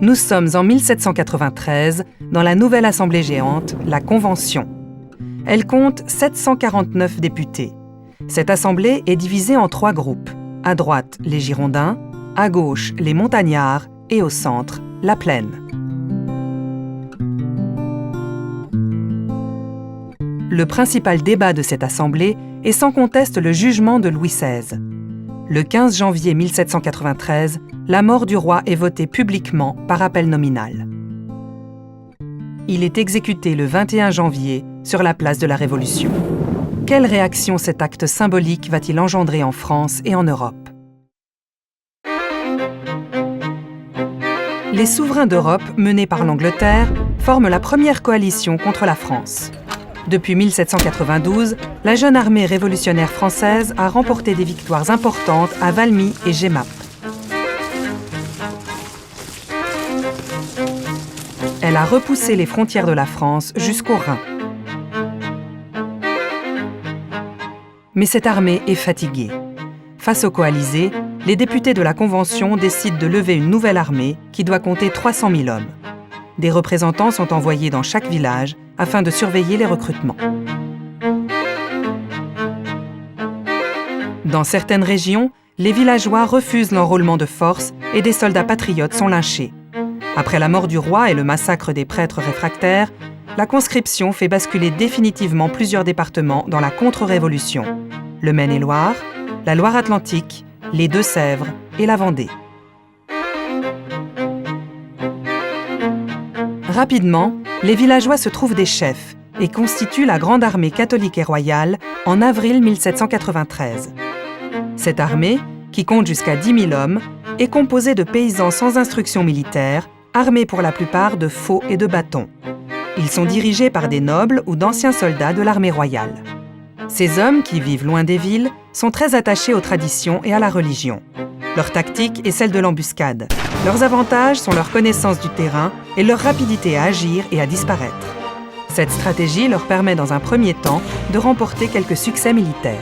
Nous sommes en 1793, dans la nouvelle Assemblée géante, la Convention. Elle compte 749 députés. Cette assemblée est divisée en 3 groupes. À droite, les Girondins, à gauche, les Montagnards et au centre, la Plaine. Le principal débat de cette assemblée est sans conteste le jugement de Louis XVI. Le 15 janvier 1793, la mort du roi est votée publiquement par appel nominal. Il est exécuté le 21 janvier sur la place de la Révolution. Quelle réaction cet acte symbolique va-t-il engendrer en France et en Europe? Les souverains d'Europe, menés par l'Angleterre, forment la première coalition contre la France. Depuis 1792, la jeune armée révolutionnaire française a remporté des victoires importantes à Valmy et Jemappes. Elle a repoussé les frontières de la France jusqu'au Rhin. Mais cette armée est fatiguée. Face aux coalisés, les députés de la Convention décident de lever une nouvelle armée qui doit compter 300 000 hommes. Des représentants sont envoyés dans chaque village afin de surveiller les recrutements. Dans certaines régions, les villageois refusent l'enrôlement de force et des soldats patriotes sont lynchés. Après la mort du roi et le massacre des prêtres réfractaires, la conscription fait basculer définitivement plusieurs départements dans la contre-révolution. Le Maine-et-Loire, la Loire-Atlantique, les Deux-Sèvres et la Vendée. Rapidement, les villageois se trouvent des chefs et constituent la Grande Armée catholique et royale en avril 1793. Cette armée, qui compte jusqu'à 10 000 hommes, est composée de paysans sans instruction militaire, armés pour la plupart de faux et de bâtons. Ils sont dirigés par des nobles ou d'anciens soldats de l'armée royale. Ces hommes, qui vivent loin des villes, sont très attachés aux traditions et à la religion. Leur tactique est celle de l'embuscade. Leurs avantages sont leur connaissance du terrain et leur rapidité à agir et à disparaître. Cette stratégie leur permet dans un premier temps de remporter quelques succès militaires.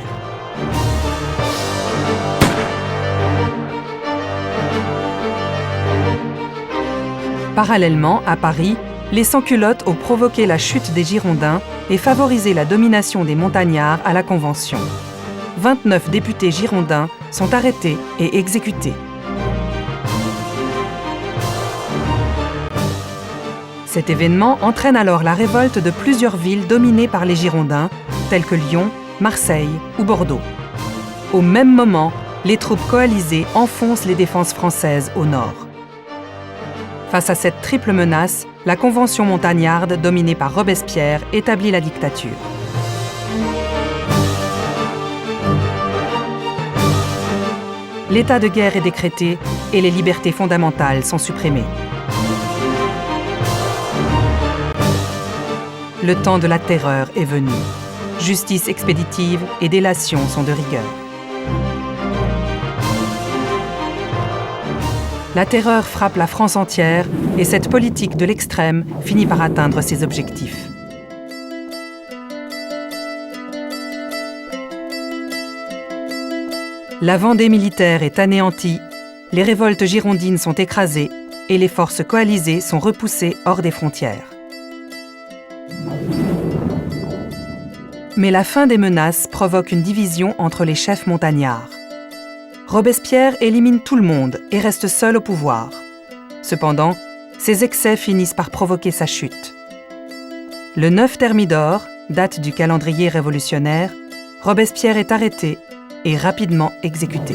Parallèlement, à Paris, les sans-culottes ont provoqué la chute des Girondins et favorisé la domination des Montagnards à la Convention. 29 députés girondins sont arrêtés et exécutés. Cet événement entraîne alors la révolte de plusieurs villes dominées par les Girondins, telles que Lyon, Marseille ou Bordeaux. Au même moment, les troupes coalisées enfoncent les défenses françaises au nord. Face à cette triple menace, la Convention montagnarde, dominée par Robespierre, établit la dictature. L'état de guerre est décrété et les libertés fondamentales sont supprimées. Le temps de la terreur est venu. Justice expéditive et délation sont de rigueur. La terreur frappe la France entière et cette politique de l'extrême finit par atteindre ses objectifs. La Vendée militaire est anéantie, les révoltes girondines sont écrasées et les forces coalisées sont repoussées hors des frontières. Mais la fin des menaces provoque une division entre les chefs montagnards. Robespierre élimine tout le monde et reste seul au pouvoir. Cependant, ses excès finissent par provoquer sa chute. Le 9 Thermidor, date du calendrier révolutionnaire, Robespierre est arrêté et rapidement exécuté.